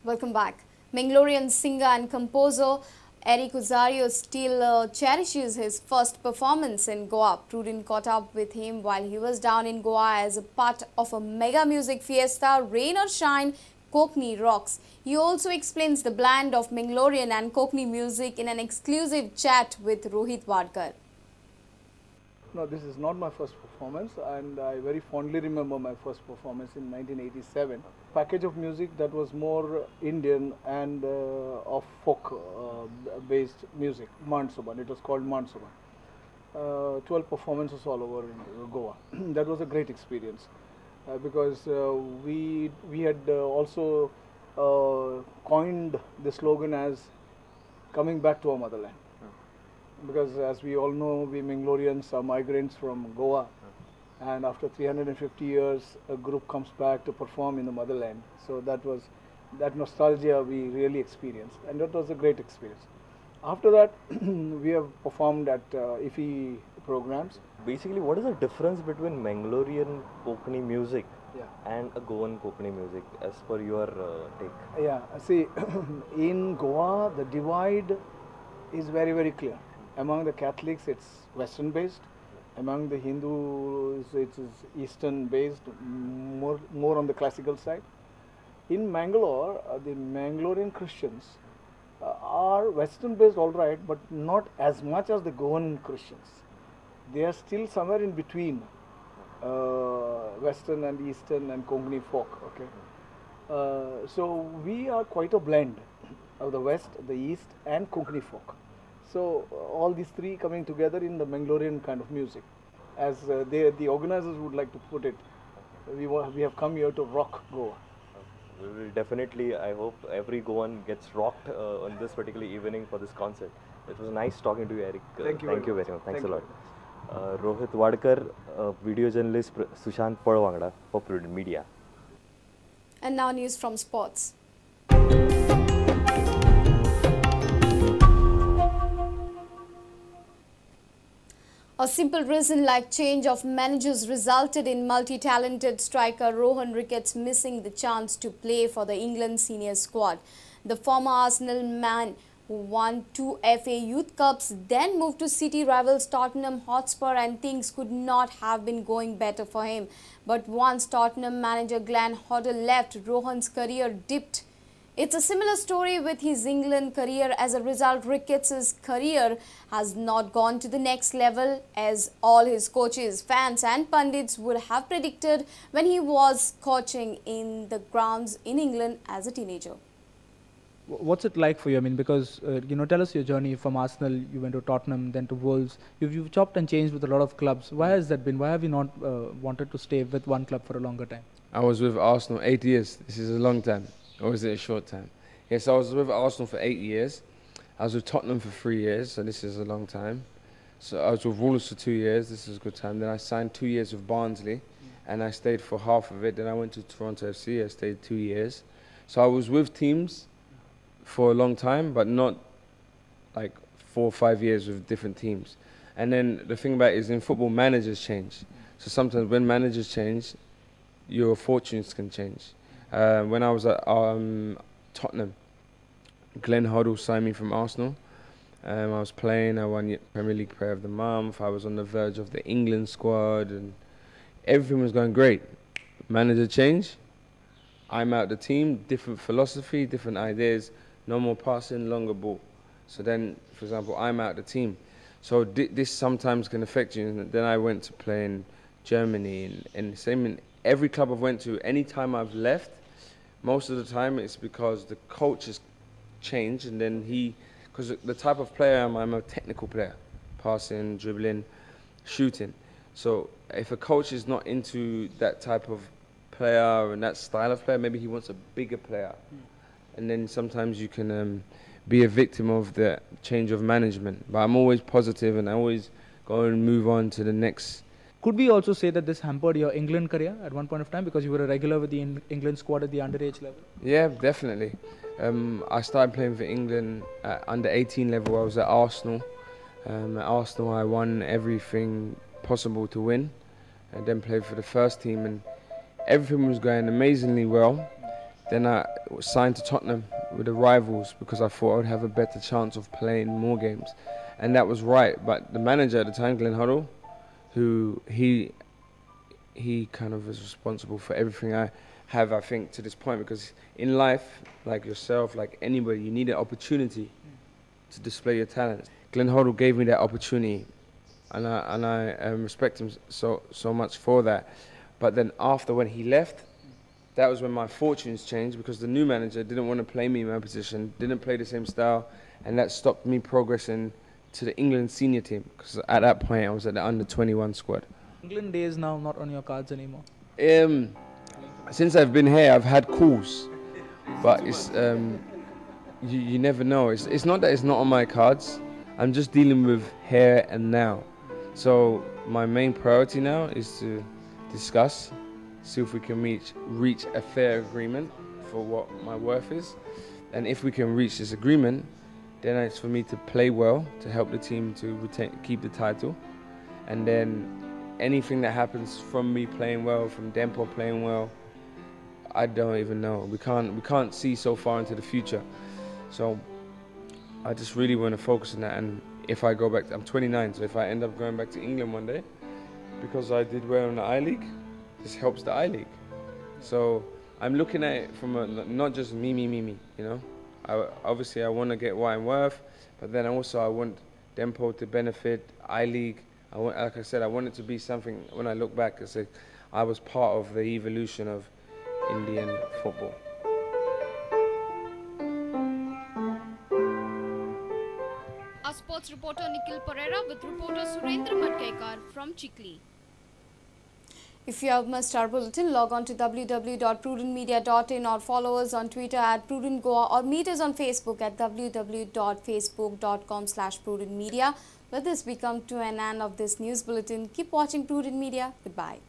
Welcome back. Mangalorean singer and composer Eric Uzario still cherishes his first performance in Goa. Prudent caught up with him while he was down in Goa as a part of a mega music fiesta, Rain or Shine, Cockney Rocks. He also explains the blend of Mangalorean and Cockney music in an exclusive chat with Rohit Wadkar. No, this is not my first performance, and I very fondly remember my first performance in 1987. Package of music that was more Indian and of folk based music, Mansoban. It was called Mansoban. 12 performances all over Goa. That was a great experience because we had also coined the slogan as coming back to our motherland. Because as we all know, we Mangaloreans are migrants from Goa, and after 350 years, a group comes back to perform in the motherland. So that nostalgia we really experienced, and that was a great experience. After that, we have performed at IFI programs. Basically, what is the difference between Mangalorean Cockney music and a Goan Cockney music, as per your take? Yeah, see, in Goa, the divide is very, very clear. Among the Catholics, it's Western based. Among the Hindus, it is Eastern based, more on the classical side. In Mangalore, the Mangalorean Christians are Western based, all right, but not as much as the Goan Christians. They are still somewhere in between Western and Eastern and Konkani folk. Okay, so we are quite a blend of the West, the East, and Konkani folk. So all these three coming together in the Mangalorean kind of music, as the organizers would like to put it. We have come here to rock Goa. We will definitely, I hope every Goan gets rocked on this particular evening for this concert. It was nice talking to you, Eric. Thank you very much. Thanks a lot. Rohit Wadkar, video journalist Sushant Padwangda for Prudent Media. And now news from sports. A simple reason like change of managers resulted in multi-talented striker Rohan Ricketts missing the chance to play for the England senior squad. The former Arsenal man who won 2 FA Youth Cups then moved to city rivals Tottenham Hotspur, and things could not have been going better for him. But once Tottenham manager Glenn Hoddle left, Rohan's career dipped. It's a similar story with his England career. As a result, Ricketts' career has not gone to the next level as all his coaches, fans and pundits would have predicted when he was coaching in the grounds in England as a teenager. What's it like for you? I mean, because, tell us your journey from Arsenal, you went to Tottenham, then to Wolves. You've chopped and changed with a lot of clubs. Why has that been? Why have you not wanted to stay with one club for a longer time? I was with Arsenal 8 years. This is a long time. Or is it a short time? Yes, I was with Arsenal for 8 years. I was with Tottenham for 3 years, so this is a long time. So I was with Wolves for 2 years, this is a good time. Then I signed 2 years with Barnsley, and I stayed for half of it. Then I went to Toronto FC, I stayed 2 years. So I was with teams for a long time, but not like 4 or 5 years with different teams. And then the thing about it is in football, managers change. So sometimes when managers change, your fortunes can change. When I was at Tottenham, Glenn Hoddle signed me from Arsenal. I was playing, I won Premier League Player of the Month, I was on the verge of the England squad, and everything was going great. Manager change, I'm out the team, different philosophy, different ideas, no more passing, longer ball. So then, for example, I'm out the team. So this sometimes can affect you. And then I went to play in Germany, and same in every club I've went to. Any time I've left, most of the time it's because the coach has changed, and then because the type of player I'm a technical player, passing, dribbling, shooting. So if a coach is not into that type of player and that style of player, maybe he wants a bigger player. And then sometimes you can be a victim of the change of management. But I'm always positive, and I always go and move on to the next. Could we also say that this hampered your England career at one point of time because you were a regular with the England squad at the underage level? Yeah, definitely. I started playing for England at under 18 level. I was at Arsenal. At Arsenal, I won everything possible to win, and then played for the first team, and everything was going amazingly well. Then I was signed to Tottenham with the rivals because I thought I would have a better chance of playing more games. And that was right. But the manager at the time, Glenn Hoddle, who he kind of is responsible for everything I have, I think, to this point. Because in life, like yourself, like anybody, you need an opportunity to display your talents. Glenn Hoddle gave me that opportunity, and I respect him so much for that. But then after, when he left, that was when my fortunes changed, because the new manager didn't want to play me in my position, didn't play the same style, and that stopped me progressing to the England senior team, because at that point I was at the under-21 squad. England days now not on your cards anymore. Since I've been here, I've had calls, but it's you never know. It's not that it's not on my cards. I'm just dealing with here and now. So my main priority now is to discuss, see if we can reach a fair agreement for what my worth is. And if we can reach this agreement, then it's for me to play well, to help the team to keep the title. And then anything that happens from me playing well, from Dempo playing well, I don't even know. We can't see so far into the future. So I just really want to focus on that. And if I go back, I'm 29, so if I end up going back to England one day, because I did well in the I-League, this helps the I-League. So I'm looking at it from not just me, you know. Obviously I want to get what I'm worth, but then also I want Dempo to benefit, I-League. Like I said, I want it to be something, when I look back, I was part of the evolution of Indian football. Our sports reporter Nikhil Pereira with reporter Surendra Matkekar from Chikli. If you have missed our bulletin, log on to www.prudentmedia.in or follow us on Twitter at Prudent Goa or meet us on Facebook at www.facebook.com/prudentmedia. With this, we come to an end of this news bulletin. Keep watching Prudent Media. Goodbye.